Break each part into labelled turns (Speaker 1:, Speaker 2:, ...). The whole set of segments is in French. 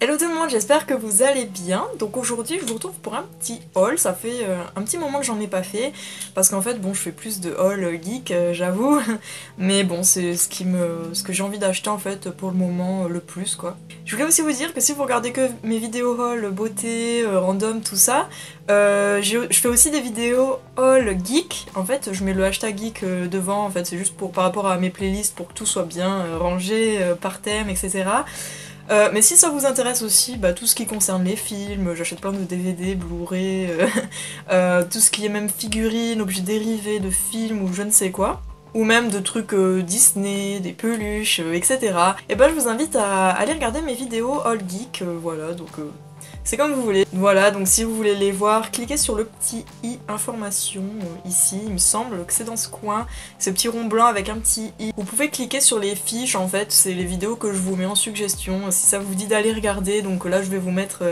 Speaker 1: Hello tout le monde, j'espère que vous allez bien. Donc aujourd'hui je vous retrouve pour un petit haul. Ça fait un petit moment que j'en ai pas fait parce qu'en fait bon je fais plus de haul geek j'avoue. Mais bon c'est ce que j'ai envie d'acheter en fait pour le moment le plus quoi. Je voulais aussi vous dire que si vous regardez que mes vidéos haul beauté, random tout ça, je fais aussi des vidéos haul geek. En fait je mets le hashtag geek devant, en fait c'est juste pour par rapport à mes playlists pour que tout soit bien rangé par thème etc. Mais si ça vous intéresse aussi, bah, tout ce qui concerne les films, j'achète plein de DVD, Blu-ray, tout ce qui est même figurines, objets dérivés de films ou je ne sais quoi, ou même de trucs Disney, des peluches, etc. Et bah je vous invite à aller regarder mes vidéos All Geek, voilà, donc c'est comme vous voulez. Voilà, donc si vous voulez les voir, cliquez sur le petit i information ici, il me semble que c'est dans ce coin, ce petit rond blanc avec un petit i. Vous pouvez cliquer sur les fiches en fait, c'est les vidéos que je vous mets en suggestion, si ça vous dit d'aller regarder, donc là je vais vous mettre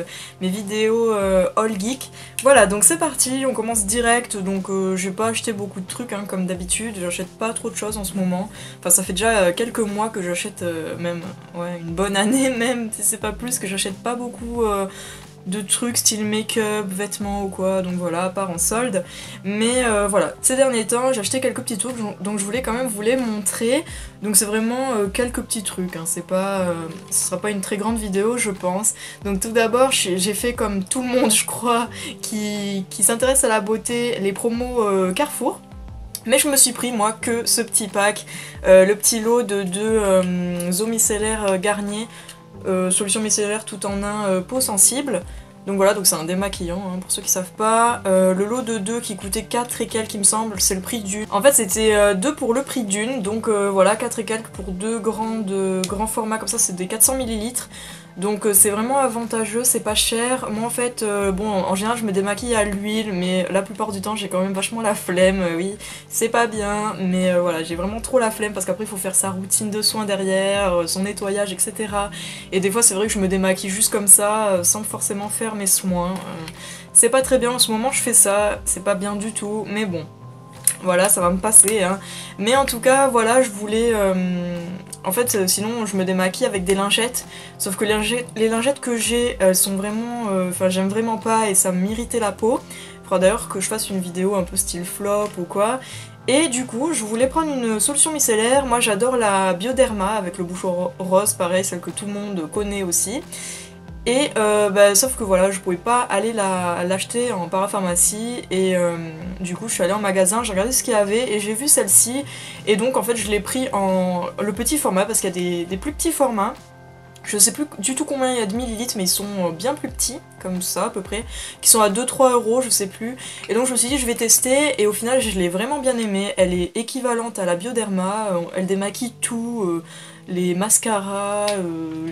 Speaker 1: mes vidéos All Geek. Voilà, donc c'est parti, on commence direct, donc je vais pas acheter beaucoup de trucs hein, comme d'habitude, j'achète pas trop de choses en ce moment, enfin ça fait déjà quelques mois que j'achète, même, ouais, une bonne année même, si c'est pas plus, que j'achète pas beaucoup de trucs style make-up, vêtements ou quoi, donc voilà, à part en solde. Mais voilà, ces derniers temps j'ai acheté quelques petits trucs, donc je voulais quand même vous les montrer. Donc c'est vraiment quelques petits trucs, hein. C'est pas, ce sera pas une très grande vidéo je pense. Donc tout d'abord j'ai fait comme tout le monde je crois qui s'intéresse à la beauté, les promos Carrefour. Mais je me suis pris moi que ce petit pack, le petit lot de deux eaux micellaires Garnier, solution micellaire tout en un, peau sensible. Donc voilà, donc c'est un démaquillant hein, pour ceux qui savent pas. Le lot de 2 qui coûtait 4 et quelques il me semble, c'est le prix d'une. En fait c'était 2 pour le prix d'une, donc voilà 4 et quelques pour deux grands formats comme ça, c'est des 400 ml. Donc c'est vraiment avantageux, c'est pas cher. Moi en fait, bon en général je me démaquille à l'huile, mais la plupart du temps j'ai quand même vachement la flemme, oui, c'est pas bien, mais voilà, j'ai vraiment trop la flemme parce qu'après il faut faire sa routine de soins derrière, son nettoyage, etc. Et des fois c'est vrai que je me démaquille juste comme ça, sans forcément faire mes soins. C'est pas très bien en ce moment, je fais ça, c'est pas bien du tout, mais bon. Voilà, ça va me passer, hein. Mais en tout cas, voilà, je voulais... En fait, sinon, je me démaquille avec des lingettes. Sauf que les lingettes que j'ai, elles sont vraiment... Enfin, j'aime vraiment pas et ça m'irritait la peau. Il faudra d'ailleurs que je fasse une vidéo un peu style flop ou quoi. Et du coup, je voulais prendre une solution micellaire. Moi, j'adore la Bioderma avec le bouchon rose, pareil, celle que tout le monde connaît aussi. Et bah, sauf que voilà, je pouvais pas aller l'acheter en parapharmacie et du coup je suis allée en magasin, j'ai regardé ce qu'il y avait et j'ai vu celle-ci et donc en fait je l'ai pris en le petit format parce qu'il y a des plus petits formats. Je sais plus du tout combien il y a de millilitres mais ils sont bien plus petits, comme ça à peu près, qui sont à 2-3 euros, je sais plus. Et donc je me suis dit je vais tester et au final je l'ai vraiment bien aimée. Elle est équivalente à la Bioderma, elle démaquille tout, les mascaras,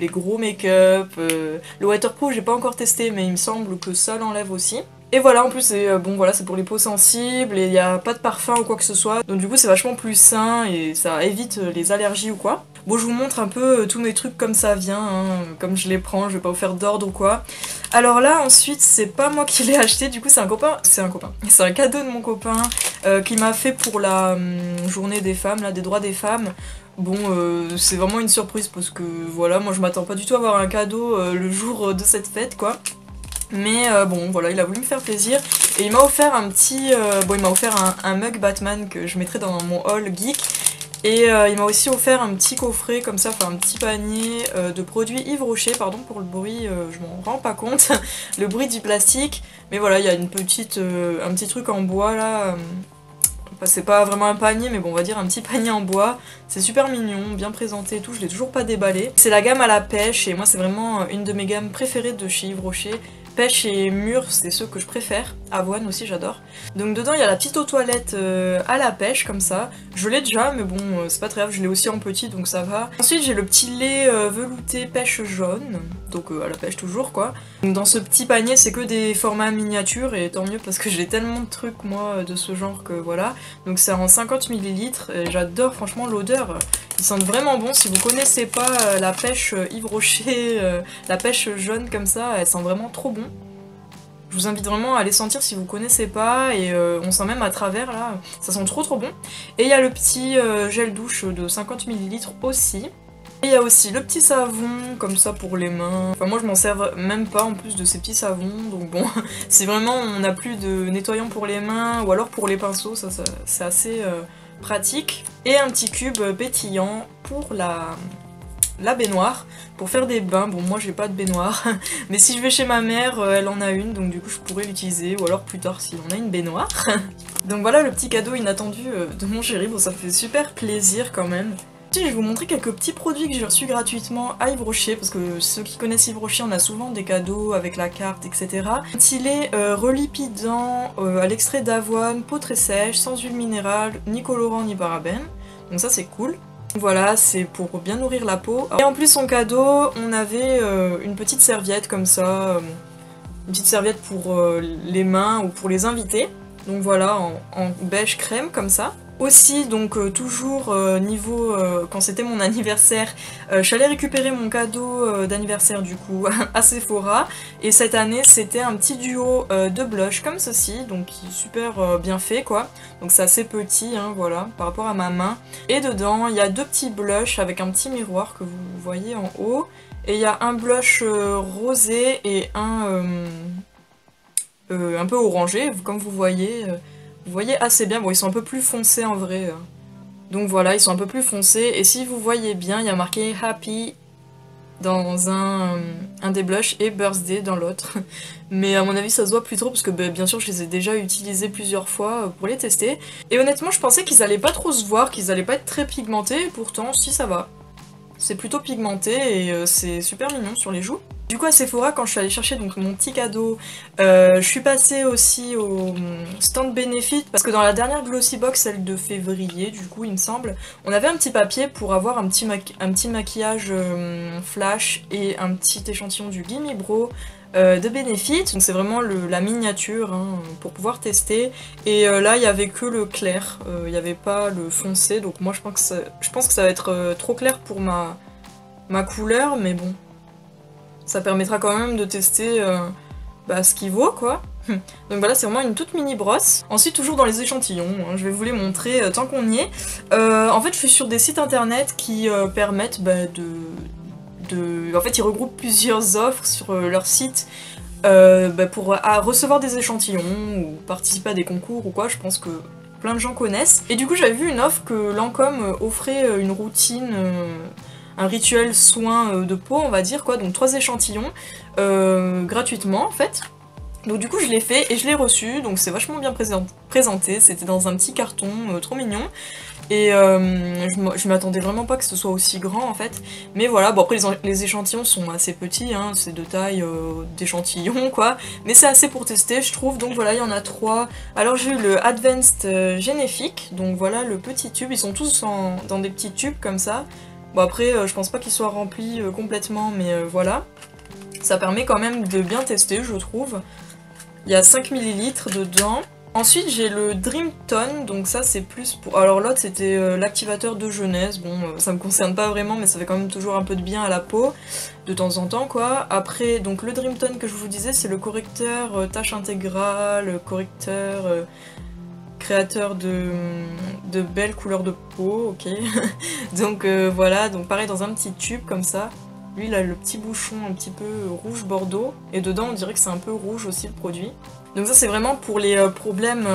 Speaker 1: les gros make-up, le waterproof j'ai pas encore testé mais il me semble que ça l'enlève aussi. Et voilà, en plus c'est bon voilà, c'est pour les peaux sensibles et il n'y a pas de parfum ou quoi que ce soit. Donc du coup c'est vachement plus sain et ça évite les allergies ou quoi. Bon, je vous montre un peu tous mes trucs comme ça vient, hein, comme je les prends, je vais pas vous faire d'ordre ou quoi. Alors là, ensuite, c'est pas moi qui l'ai acheté, du coup c'est un copain, c'est un cadeau de mon copain qui m'a fait pour la journée des femmes, là, des droits des femmes. Bon, c'est vraiment une surprise parce que voilà, moi je m'attends pas du tout à avoir un cadeau le jour de cette fête, quoi. Mais bon, voilà, il a voulu me faire plaisir et il m'a offert un petit... bon, il m'a offert un mug Batman que je mettrai dans mon haul geek. Et il m'a aussi offert un petit coffret comme ça, enfin un petit panier de produits Yves Rocher, pardon pour le bruit, je m'en rends pas compte, le bruit du plastique. Mais voilà, il y a une petite, un petit truc en bois là, enfin, c'est pas vraiment un panier mais bon on va dire un petit panier en bois. C'est super mignon, bien présenté et tout, je l'ai toujours pas déballé. C'est la gamme à la pêche et moi c'est vraiment une de mes gammes préférées de chez Yves Rocher. Pêche et mûre, c'est ceux que je préfère. Avoine aussi, j'adore. Donc dedans, il y a la petite eau toilette à la pêche, comme ça. Je l'ai déjà, mais bon, c'est pas très grave, je l'ai aussi en petit, donc ça va. Ensuite, j'ai le petit lait velouté pêche jaune, donc à la pêche toujours, quoi. Donc, dans ce petit panier, c'est que des formats miniatures, et tant mieux, parce que j'ai tellement de trucs, moi, de ce genre, que voilà. Donc c'est en 50 ml, et j'adore, franchement, l'odeur. Ils sentent vraiment bon. Si vous connaissez pas la pêche Yves Rocher, la pêche jaune comme ça, elle sent vraiment trop bon. Je vous invite vraiment à les sentir si vous connaissez pas, et on sent même à travers là, ça sent trop bon. Et il y a le petit gel douche de 50 ml aussi. Et il y a aussi le petit savon, comme ça pour les mains. Enfin moi je m'en sers même pas en plus de ces petits savons, donc bon, si vraiment on n'a plus de nettoyant pour les mains, ou alors pour les pinceaux, ça c'est assez pratique. Et un petit cube pétillant pour la baignoire, pour faire des bains. Bon moi j'ai pas de baignoire, mais si je vais chez ma mère, elle en a une, donc du coup je pourrais l'utiliser, ou alors plus tard si on a une baignoire. Donc voilà le petit cadeau inattendu de mon chéri, bon ça me fait super plaisir quand même. Ensuite, je vais vous montrer quelques petits produits que j'ai reçus gratuitement à Yves Rocher, parce que ceux qui connaissent Yves Rocher, on a souvent des cadeaux avec la carte, etc. Un petit lait relipidant à l'extrait d'avoine, peau très sèche, sans huile minérale, ni colorant ni parabène. Donc ça c'est cool. Voilà, c'est pour bien nourrir la peau. Et en plus en cadeau, on avait une petite serviette comme ça, une petite serviette pour les mains ou pour les invités. Donc voilà, en beige crème comme ça. Aussi, donc toujours niveau, quand c'était mon anniversaire, je suis allée récupérer mon cadeau d'anniversaire du coup à Sephora. Et cette année, c'était un petit duo de blush comme ceci, donc qui est super bien fait quoi. Donc c'est assez petit, hein, voilà, par rapport à ma main. Et dedans, il y a deux petits blushs avec un petit miroir que vous voyez en haut. Et il y a un blush rosé et un peu orangé, comme vous voyez. Vous voyez assez bien, bon ils sont un peu plus foncés en vrai. Donc voilà, ils sont un peu plus foncés. Et si vous voyez bien, il y a marqué Happy dans un des blushs et Birthday dans l'autre. Mais à mon avis ça se voit plus trop parce que bien sûr je les ai déjà utilisés plusieurs fois pour les tester. Et honnêtement je pensais qu'ils allaient pas trop se voir, qu'ils allaient pas être très pigmentés, pourtant si ça va. C'est plutôt pigmenté et c'est super mignon sur les joues. Du coup à Sephora, quand je suis allée chercher donc mon petit cadeau, je suis passée aussi au stand Benefit, parce que dans la dernière Glossy Box, celle de février du coup il me semble, on avait un petit papier pour avoir un petit maquillage flash et un petit échantillon du Gimme Bro de Benefit, donc c'est vraiment la miniature hein, pour pouvoir tester, et là il n'y avait que le clair, il n'y avait pas le foncé, donc moi je pense que ça va être trop clair pour ma couleur, mais bon, ça permettra quand même de tester ce qu'il vaut quoi. Donc voilà, c'est vraiment une toute mini brosse. Ensuite, toujours dans les échantillons, hein, je vais vous les montrer tant qu'on y est. En fait, je suis sur des sites internet qui permettent en fait, ils regroupent plusieurs offres sur leur site pour recevoir des échantillons ou participer à des concours ou quoi, je pense que plein de gens connaissent. Et du coup, j'avais vu une offre que Lancôme offrait une routine, un rituel soin de peau, on va dire quoi, donc 3 échantillons gratuitement en fait. Donc du coup je l'ai fait et je l'ai reçu, donc c'est vachement bien présenté, c'était dans un petit carton trop mignon. Et je m'attendais vraiment pas que ce soit aussi grand en fait. Mais voilà, bon après les échantillons sont assez petits, hein, c'est de taille d'échantillon quoi. Mais c'est assez pour tester je trouve, donc voilà il y en a 3. Alors j'ai eu le Advanced Genifique, donc voilà le petit tube, ils sont tous dans des petits tubes comme ça. Bon après je pense pas qu'ils soient remplis complètement, mais voilà. Ça permet quand même de bien tester je trouve. Il y a 5 ml dedans. Ensuite j'ai le Dream Tone, donc ça c'est plus pour... Alors l'autre c'était l'activateur de jeunesse, bon ça me concerne pas vraiment mais ça fait quand même toujours un peu de bien à la peau, de temps en temps quoi. Après donc le Dream Tone que je vous disais c'est le correcteur tache intégrale, correcteur... créateur de belles couleurs de peau, ok. Donc voilà, donc pareil dans un petit tube comme ça. Lui il a le petit bouchon un petit peu rouge bordeaux, et dedans on dirait que c'est un peu rouge aussi le produit. Donc ça c'est vraiment pour les problèmes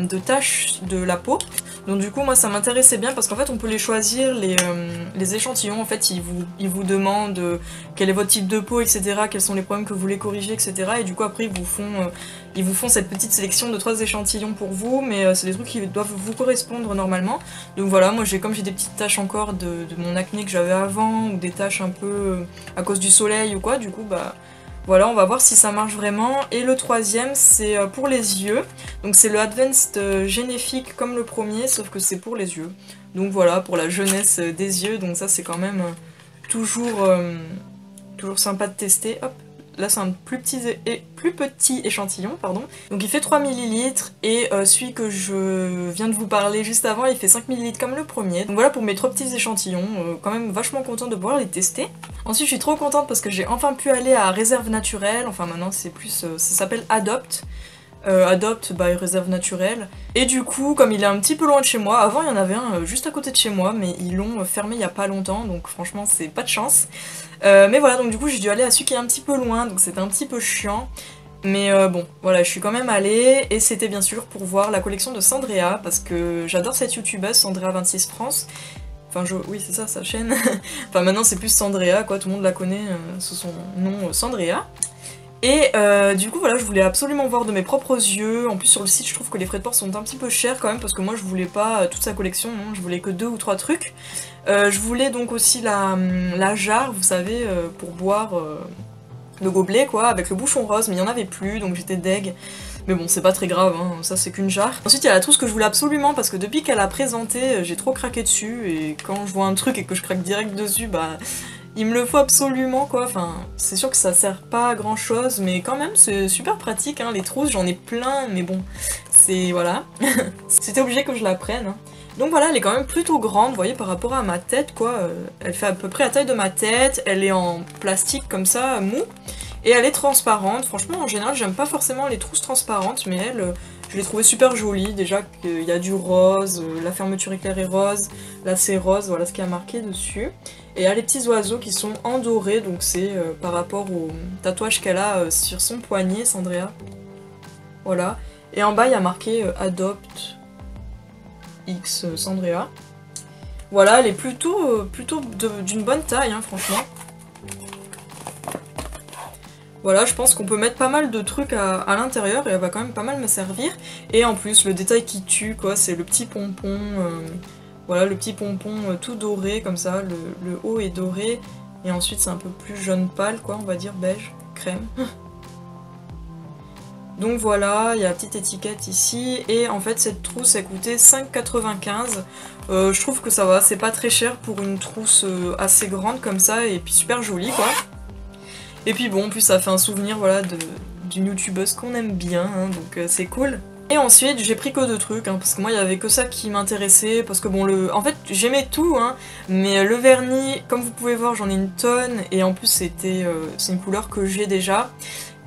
Speaker 1: de taches de la peau. Donc du coup moi ça m'intéressait bien parce qu'en fait on peut les choisir, les échantillons, en fait ils vous demandent quel est votre type de peau, etc. Quels sont les problèmes que vous voulez corriger, etc. Et du coup après ils vous font cette petite sélection de 3 échantillons pour vous, mais c'est des trucs qui doivent vous correspondre normalement. Donc voilà, moi comme j'ai des petites taches encore de mon acné que j'avais avant, ou des taches un peu à cause du soleil ou quoi, du coup bah... Voilà, on va voir si ça marche vraiment. Et le troisième, c'est pour les yeux. Donc c'est le Advanced Genifique comme le premier, sauf que c'est pour les yeux. Donc voilà, pour la jeunesse des yeux. Donc ça, c'est quand même toujours sympa de tester. Hop, là c'est un plus petit échantillon, pardon. Donc il fait 3 ml et celui que je viens de vous parler juste avant, il fait 5 ml comme le premier. Donc voilà pour mes 3 petits échantillons, quand même vachement contente de pouvoir les tester. Ensuite je suis trop contente parce que j'ai enfin pu aller à Réserve Naturelle, enfin maintenant c'est plus, ça s'appelle Adopt. Adopt by Réserve Naturelle. Et du coup, comme il est un petit peu loin de chez moi, avant il y en avait un juste à côté de chez moi, mais ils l'ont fermé il y a pas longtemps, donc franchement c'est pas de chance. Mais voilà, donc du coup j'ai dû aller à celui qui est un petit peu loin, donc c'était un petit peu chiant. Mais bon, voilà, je suis quand même allée, et c'était bien sûr pour voir la collection de Sandrea, parce que j'adore cette youtubeuse, Sandrea26 France. Enfin, oui, c'est ça, sa chaîne. Enfin, maintenant c'est plus Sandrea, quoi, tout le monde la connaît sous son nom Sandrea. Et du coup, voilà, je voulais absolument voir de mes propres yeux. En plus, sur le site, je trouve que les frais de port sont un petit peu chers quand même, parce que moi, je voulais pas toute sa collection, non, je voulais que 2 ou 3 trucs. Je voulais donc aussi la jarre, vous savez, pour boire le gobelet, quoi, avec le bouchon rose, mais il y en avait plus, donc j'étais deg. Mais bon, c'est pas très grave, hein, ça c'est qu'une jarre. Ensuite, il y a la trousse que je voulais absolument, parce que depuis qu'elle a présenté, j'ai trop craqué dessus, et quand je vois un truc et que je craque direct dessus, bah... il me le faut absolument, quoi. Enfin, c'est sûr que ça sert pas à grand chose, mais quand même, c'est super pratique, hein. Les trousses, j'en ai plein, mais bon, c'est... voilà. C'était obligé que je la prenne, hein. Donc voilà, elle est quand même plutôt grande, vous voyez, par rapport à ma tête, quoi. Elle fait à peu près la taille de ma tête, elle est en plastique comme ça, mou, et elle est transparente. Franchement, en général, j'aime pas forcément les trousses transparentes, mais elle, je l'ai trouvée super jolie. Déjà qu'il y a du rose, la fermeture éclair est rose, là c'est rose, voilà ce qui a marqué dessus. Et il y a les petits oiseaux qui sont en doré, donc c'est par rapport au tatouage qu'elle a sur son poignet, Sandrea. Voilà. Et en bas, il y a marqué Adopt X Sandrea. Voilà, elle est plutôt d'une bonne taille, hein, franchement. Voilà, je pense qu'on peut mettre pas mal de trucs à l'intérieur et elle va quand même pas mal me servir. Et en plus, le détail qui tue, quoi, c'est le petit pompon. Voilà, le petit pompon tout doré, comme ça, le haut est doré. Et ensuite, c'est un peu plus jaune pâle, quoi, on va dire beige, crème. Donc voilà, il y a la petite étiquette ici. Et en fait, cette trousse, elle coûtait 5,95 €. Je trouve que ça va, c'est pas très cher pour une trousse assez grande comme ça, et puis super jolie, quoi. Et puis bon, en plus ça fait un souvenir, voilà, d'une youtubeuse qu'on aime bien, hein, donc c'est cool. Et ensuite j'ai pris que 2 trucs, hein, parce que moi il y avait que ça qui m'intéressait, parce que bon, en fait j'aimais tout, hein, mais le vernis, comme vous pouvez voir, j'en ai une tonne, et en plus c'est une couleur que j'ai déjà.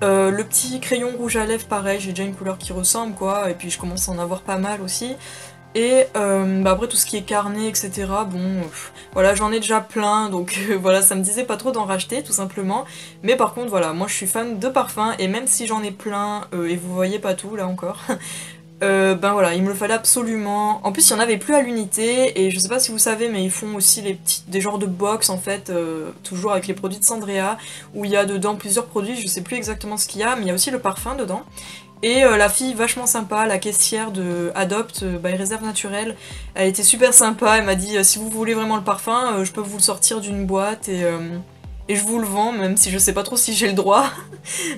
Speaker 1: Le petit crayon rouge à lèvres, pareil, j'ai déjà une couleur qui ressemble, quoi, et puis je commence à en avoir pas mal aussi. Et bah après tout ce qui est carnet, etc., bon, voilà, j'en ai déjà plein, donc voilà, ça me disait pas trop d'en racheter, tout simplement. Mais par contre, voilà, moi je suis fan de parfums, et même si j'en ai plein, et vous voyez pas tout, là encore, ben voilà, il me le fallait absolument. En plus, il y en avait plus à l'unité, et je sais pas si vous savez, mais ils font aussi des genres de box, en fait, toujours avec les produits de Sandrea, où il y a dedans plusieurs produits, je sais plus exactement ce qu'il y a, mais il y a aussi le parfum dedans. Et la fille vachement sympa, la caissière de Adopt by Réserve Naturelle, elle était super sympa, elle m'a dit si vous voulez vraiment le parfum, je peux vous le sortir d'une boîte et je vous le vends, même si je sais pas trop si j'ai le droit.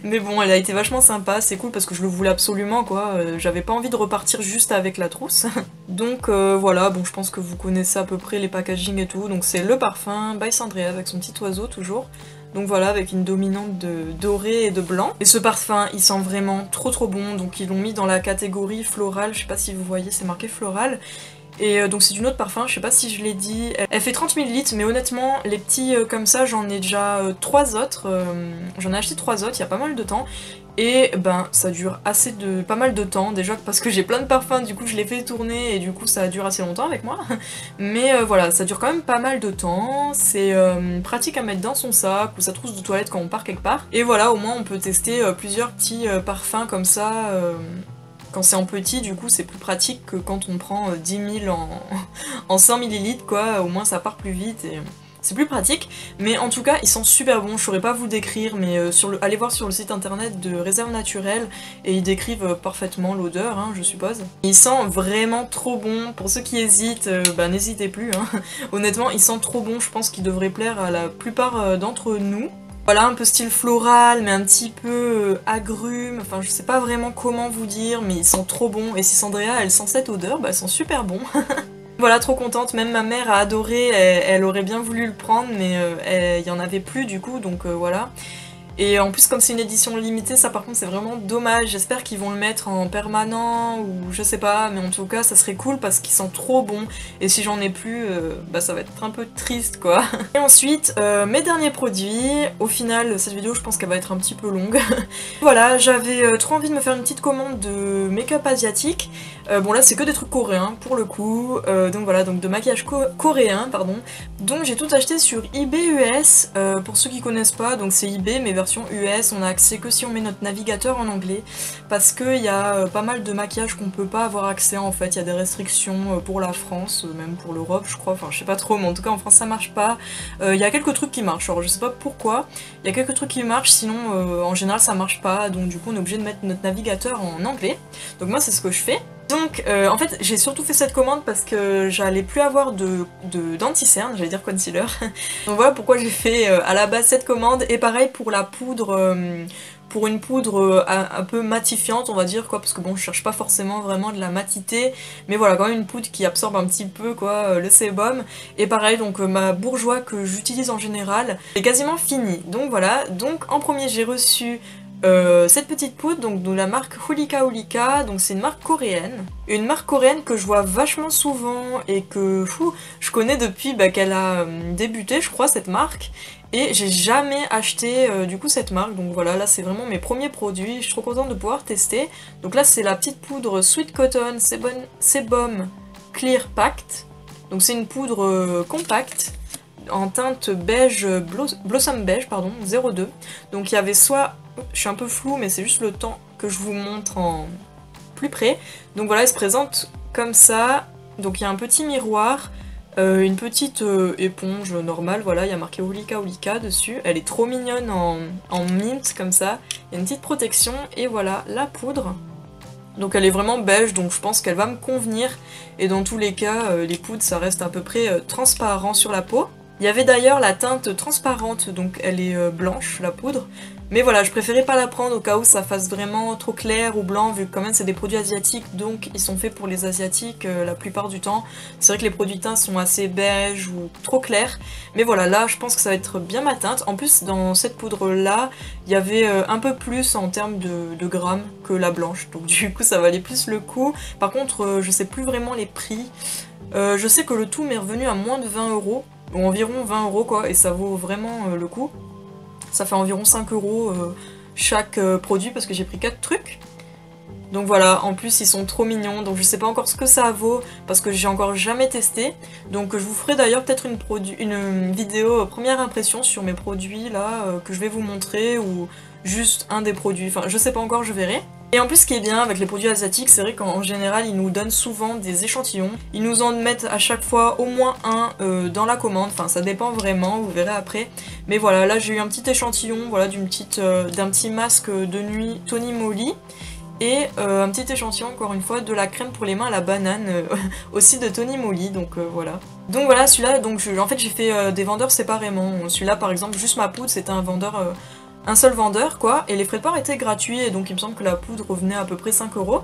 Speaker 1: Mais bon, elle a été vachement sympa, c'est cool parce que je le voulais absolument, quoi, j'avais pas envie de repartir juste avec la trousse. Donc voilà, bon je pense que vous connaissez à peu près les packaging et tout, donc c'est le parfum by Sandrea avec son petit oiseau toujours. Donc voilà, avec une dominante de doré et de blanc. Et ce parfum, il sent vraiment trop bon, donc ils l'ont mis dans la catégorie florale, je sais pas si vous voyez, c'est marqué floral. Et donc c'est une autre parfum, je sais pas si je l'ai dit. Elle fait 30 ml, mais honnêtement, les petits comme ça, j'en ai déjà 3 autres. J'en ai acheté 3 autres il y a pas mal de temps. Et ben ça dure pas mal de temps, déjà parce que j'ai plein de parfums, du coup je les fais tourner et du coup ça dure assez longtemps avec moi. Mais voilà, ça dure quand même pas mal de temps, c'est pratique à mettre dans son sac ou sa trousse de toilette quand on part quelque part. Et voilà, au moins on peut tester plusieurs petits parfums comme ça. Quand c'est en petit, du coup, c'est plus pratique que quand on prend 10 000 en 100 ml, quoi. Au moins, ça part plus vite et c'est plus pratique. Mais en tout cas, ils sont super bons. Je saurais pas vous décrire, mais allez voir sur le site internet de Réserve Naturelle et ils décrivent parfaitement l'odeur, hein, je suppose. Ils sentent vraiment trop bon. Pour ceux qui hésitent, bah n'hésitez plus, hein. Honnêtement, ils sentent trop bon. Je pense qu'ils devraient plaire à la plupart d'entre nous. Voilà, un peu style floral, mais un petit peu agrume, enfin je sais pas vraiment comment vous dire, mais ils sont trop bons, et si Sandrea elle sent cette odeur, bah ils sont super bons. Voilà, trop contente, même ma mère a adoré, elle aurait bien voulu le prendre, mais il y en avait plus du coup, donc voilà. Et en plus comme c'est une édition limitée, ça par contre c'est vraiment dommage, j'espère qu'ils vont le mettre en permanent ou je sais pas, mais en tout cas ça serait cool parce qu'ils sont trop bons et si j'en ai plus, bah ça va être un peu triste quoi. Et ensuite, mes derniers produits, au final cette vidéo je pense qu'elle va être un petit peu longue. Voilà, j'avais trop envie de me faire une petite commande de make-up asiatique, bon là c'est que des trucs coréens pour le coup, donc voilà, donc de maquillage coréen, pardon. Donc j'ai tout acheté sur eBay US, pour ceux qui connaissent pas, donc c'est eBay mais version US, on a accès que si on met notre navigateur en anglais, parce qu'il y a pas mal de maquillage qu'on peut pas avoir accès en fait, il y a des restrictions pour la France, même pour l'Europe je crois, enfin je sais pas trop, mais en tout cas en France ça marche pas. Il y a quelques trucs qui marchent, alors je sais pas pourquoi, il y a quelques trucs qui marchent, sinon en général ça marche pas, donc du coup on est obligé de mettre notre navigateur en anglais, donc moi c'est ce que je fais. Donc en fait j'ai surtout fait cette commande parce que j'allais plus avoir d'anti-cerne, j'allais dire concealer. Donc voilà pourquoi j'ai fait à la base cette commande, et pareil pour la poudre, pour une poudre un peu matifiante on va dire quoi, parce que bon je cherche pas forcément vraiment de la matité, mais voilà quand même une poudre qui absorbe un petit peu quoi le sébum. Et pareil donc ma bourgeois que j'utilise en général est quasiment finie, donc voilà. Donc en premier j'ai reçu cette petite poudre donc de la marque Holika Holika, donc c'est une marque coréenne. Une marque coréenne que je vois vachement souvent et que je connais depuis qu'elle a débuté je crois cette marque. Et j'ai jamais acheté du coup cette marque, donc voilà, là c'est vraiment mes premiers produits, je suis trop contente de pouvoir tester. Donc là c'est la petite poudre Sweet Cotton Sebum Clear Pact. Donc c'est une poudre compacte en teinte beige, Blossom beige pardon, 02. Donc il y avait soit, je suis un peu floue mais c'est juste le temps que je vous montre en plus près. Donc voilà, elle se présente comme ça, donc il y a un petit miroir, une petite éponge normale, voilà, il y a marqué Holika Holika dessus, elle est trop mignonne en mint comme ça, il y a une petite protection, et voilà la poudre. Donc elle est vraiment beige, donc je pense qu'elle va me convenir, et dans tous les cas, les poudres ça reste à peu près transparent sur la peau. Il y avait d'ailleurs la teinte transparente, donc elle est blanche, la poudre. Mais voilà, je préférais pas la prendre au cas où ça fasse vraiment trop clair ou blanc, vu que quand même c'est des produits asiatiques, donc ils sont faits pour les asiatiques la plupart du temps. C'est vrai que les produits teints sont assez beige ou trop clairs. Mais voilà, là je pense que ça va être bien ma teinte. En plus dans cette poudre là, il y avait un peu plus en termes de grammes que la blanche. Donc du coup ça valait plus le coup. Par contre je sais plus vraiment les prix. Je sais que le tout m'est revenu à moins de 20 €. Ou environ 20 € quoi, et ça vaut vraiment le coup. Ça fait environ 5 € chaque produit parce que j'ai pris 4 trucs. Donc voilà, en plus ils sont trop mignons, donc je sais pas encore ce que ça vaut parce que j'ai encore jamais testé. Donc je vous ferai d'ailleurs peut-être une vidéo première impression sur mes produits là que je vais vous montrer, ou juste un des produits, enfin je sais pas encore, je verrai. Et en plus ce qui est bien avec les produits asiatiques, c'est vrai qu'en général ils nous donnent souvent des échantillons. Ils nous en mettent à chaque fois au moins un dans la commande, enfin ça dépend vraiment, vous verrez après. Mais voilà, là j'ai eu un petit échantillon, voilà, d'un petit masque de nuit Tony Moly. Et un petit échantillon encore une fois de la crème pour les mains à la banane aussi de Tony Moly, donc voilà. Donc voilà, celui-là, en fait j'ai fait des vendeurs séparément. Celui-là par exemple, juste ma poudre, c'était un seul vendeur quoi, et les frais de port étaient gratuits, et donc il me semble que la poudre revenait à peu près 5 €.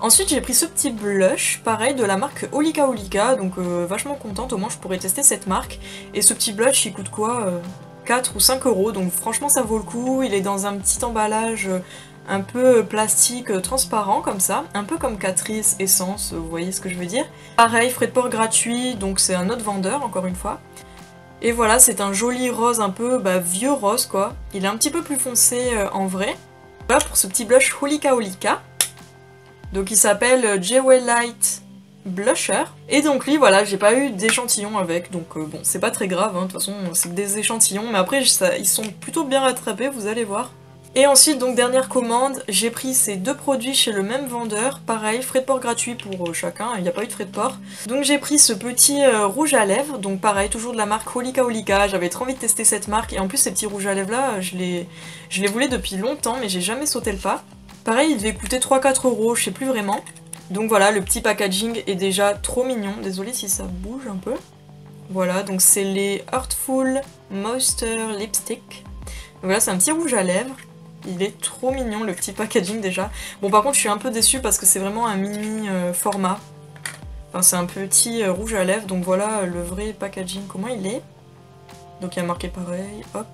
Speaker 1: Ensuite j'ai pris ce petit blush, pareil de la marque Holika Holika, donc vachement contente, au moins je pourrais tester cette marque. Et ce petit blush il coûte quoi 4 ou 5 €, donc franchement ça vaut le coup, il est dans un petit emballage un peu plastique transparent comme ça, un peu comme Catrice Essence, vous voyez ce que je veux dire. Pareil, frais de port gratuit, donc c'est un autre vendeur encore une fois. Et voilà, c'est un joli rose un peu vieux rose quoi, il est un petit peu plus foncé en vrai. Voilà pour ce petit blush Holika Holika. Donc il s'appelle Jewelite Blusher. Et donc lui voilà, j'ai pas eu d'échantillon avec, donc bon c'est pas très grave, hein, de toute façon c'est que des échantillons, mais après ils sont plutôt bien rattrapés, vous allez voir. Et ensuite, donc dernière commande, j'ai pris ces deux produits chez le même vendeur, pareil, frais de port gratuit pour chacun, il n'y a pas eu de frais de port. Donc j'ai pris ce petit rouge à lèvres, donc pareil, toujours de la marque Holika Holika, j'avais trop envie de tester cette marque, et en plus ces petits rouges à lèvres là, je les voulais depuis longtemps, mais j'ai jamais sauté le pas. Pareil, il devait coûter 3-4 €, je sais plus vraiment. Donc voilà, le petit packaging est déjà trop mignon, désolée si ça bouge un peu. Voilà, donc c'est les Heartful Moisture Lipstick. Donc là c'est un petit rouge à lèvres. Il est trop mignon le petit packaging déjà. Bon par contre je suis un peu déçue parce que c'est vraiment un mini format. Enfin c'est un petit rouge à lèvres, donc voilà le vrai packaging, comment il est. Donc il y a marqué pareil, hop.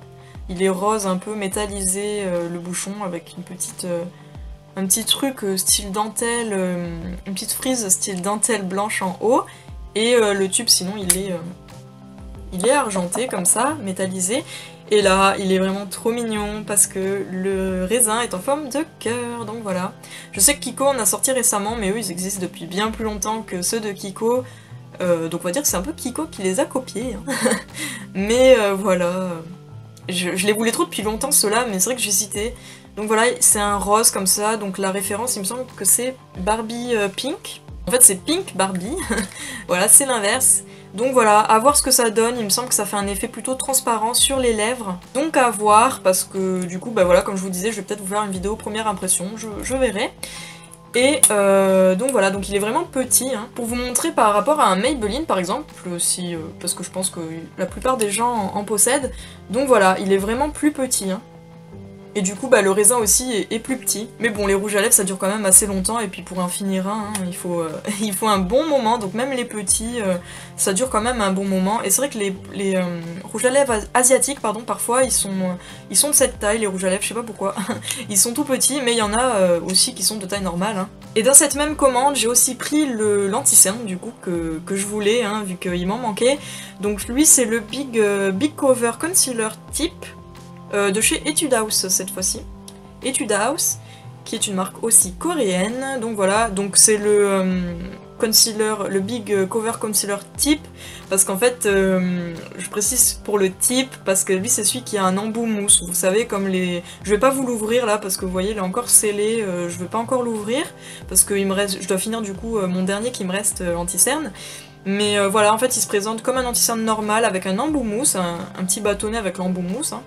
Speaker 1: Il est rose un peu métallisé, le bouchon, avec une petite, un petit truc style dentelle, une petite frise style dentelle blanche en haut. Et le tube sinon il est argenté comme ça, métallisé. Et là, il est vraiment trop mignon parce que le raisin est en forme de cœur, donc voilà. Je sais que Kiko en a sorti récemment, mais eux ils existent depuis bien plus longtemps que ceux de Kiko. Donc on va dire que c'est un peu Kiko qui les a copiés. Hein. Mais voilà, je les voulais trop depuis longtemps ceux-là, mais c'est vrai que j'hésitais. Donc voilà, c'est un rose comme ça, donc la référence il me semble que c'est Barbie Pink. En fait c'est Pink Barbie, voilà c'est l'inverse. Donc voilà, à voir ce que ça donne, il me semble que ça fait un effet plutôt transparent sur les lèvres. Donc à voir, parce que du coup, bah voilà, comme je vous disais, je vais peut-être vous faire une vidéo première impression, je verrai. Et donc voilà, donc il est vraiment petit, hein. Pour vous montrer par rapport à un Maybelline par exemple, si, parce que je pense que la plupart des gens en possèdent. Donc voilà, il est vraiment plus petit, hein. Et du coup, bah, le raisin aussi est plus petit. Mais bon, les rouges à lèvres, ça dure quand même assez longtemps. Et puis pour en finir un, hein, il faut un bon moment. Donc même les petits, ça dure quand même un bon moment. Et c'est vrai que les rouges à lèvres asiatiques, pardon, parfois, ils sont de cette taille, les rouges à lèvres, je sais pas pourquoi. Ils sont tout petits, mais il y en a aussi qui sont de taille normale. Hein. Et dans cette même commande, j'ai aussi pris l'anti-cerne, du coup, que je voulais, hein, vu qu'il m'en manquait. Donc lui, c'est le Big Cover Concealer Tip. De chez Etude House cette fois-ci. Etude House, qui est une marque aussi coréenne. Donc voilà, donc c'est le concealer, le Big Cover Concealer Tip, parce qu'en fait, je précise pour le tip, parce que lui c'est celui qui a un embout mousse. Vous savez, comme les... Je vais pas vous l'ouvrir là, parce que vous voyez, il est encore scellé, je vais pas encore l'ouvrir, parce que il me reste... je dois finir du coup mon dernier qui me reste anti-cerne. Mais voilà, en fait, il se présente comme un anti-cerne normal, avec un embout mousse, un petit bâtonnet avec l'embout mousse, hein.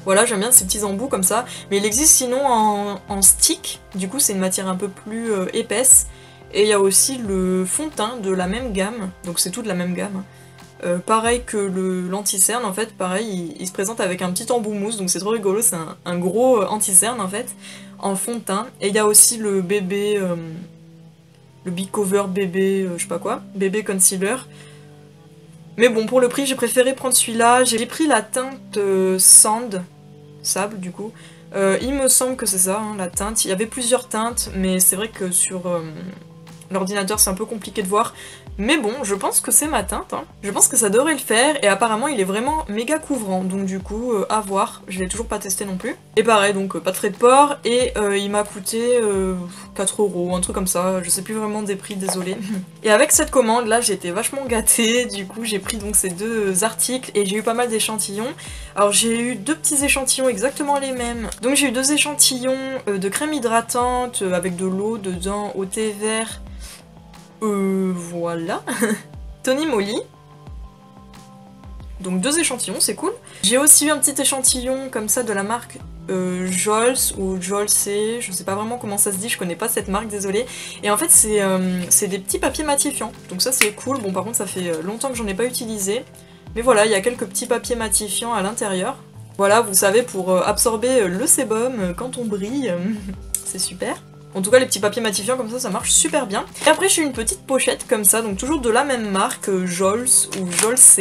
Speaker 1: Voilà, j'aime bien ces petits embouts comme ça. Mais il existe sinon en stick, du coup c'est une matière un peu plus épaisse. Et il y a aussi le fond de teint de la même gamme, donc c'est tout de la même gamme. Pareil que l'anti-cerne, en fait, pareil, il se présente avec un petit embout mousse, donc c'est trop rigolo, c'est un gros anti-cerne en fait, en fond de teint. Et il y a aussi le bébé, le Big Cover bébé, je sais pas quoi, bébé concealer. Mais bon, pour le prix, j'ai préféré prendre celui-là. J'ai pris la teinte Sand, sable du coup. Il me semble que c'est ça, hein, la teinte. Il y avait plusieurs teintes, mais c'est vrai que sur l'ordinateur c'est un peu compliqué de voir. Mais bon, je pense que c'est ma teinte, hein. Je pense que ça devrait le faire, et apparemment il est vraiment méga couvrant, donc du coup, à voir. Je l'ai toujours pas testé non plus. Et pareil, donc pas de frais de port, et il m'a coûté 4 €, un truc comme ça, je sais plus vraiment des prix, désolé. Et avec cette commande, là, j'ai été vachement gâtée, du coup j'ai pris donc ces deux articles, et j'ai eu pas mal d'échantillons. Alors j'ai eu deux petits échantillons exactement les mêmes. Donc j'ai eu deux échantillons de crème hydratante, avec de l'eau dedans, au thé vert. Voilà. Tony Moly. Donc deux échantillons, c'est cool. J'ai aussi eu un petit échantillon comme ça de la marque Jols ou Jolse, je sais pas vraiment comment ça se dit, je connais pas cette marque, désolée. Et en fait c'est des petits papiers matifiants, donc ça c'est cool. Bon par contre ça fait longtemps que j'en ai pas utilisé. Mais voilà, il y a quelques petits papiers matifiants à l'intérieur. Voilà, vous savez, pour absorber le sébum quand on brille, c'est super. En tout cas, les petits papiers matifiants comme ça marche super bien. Et après, j'ai une petite pochette comme ça, donc toujours de la même marque, Jols ou Jolse.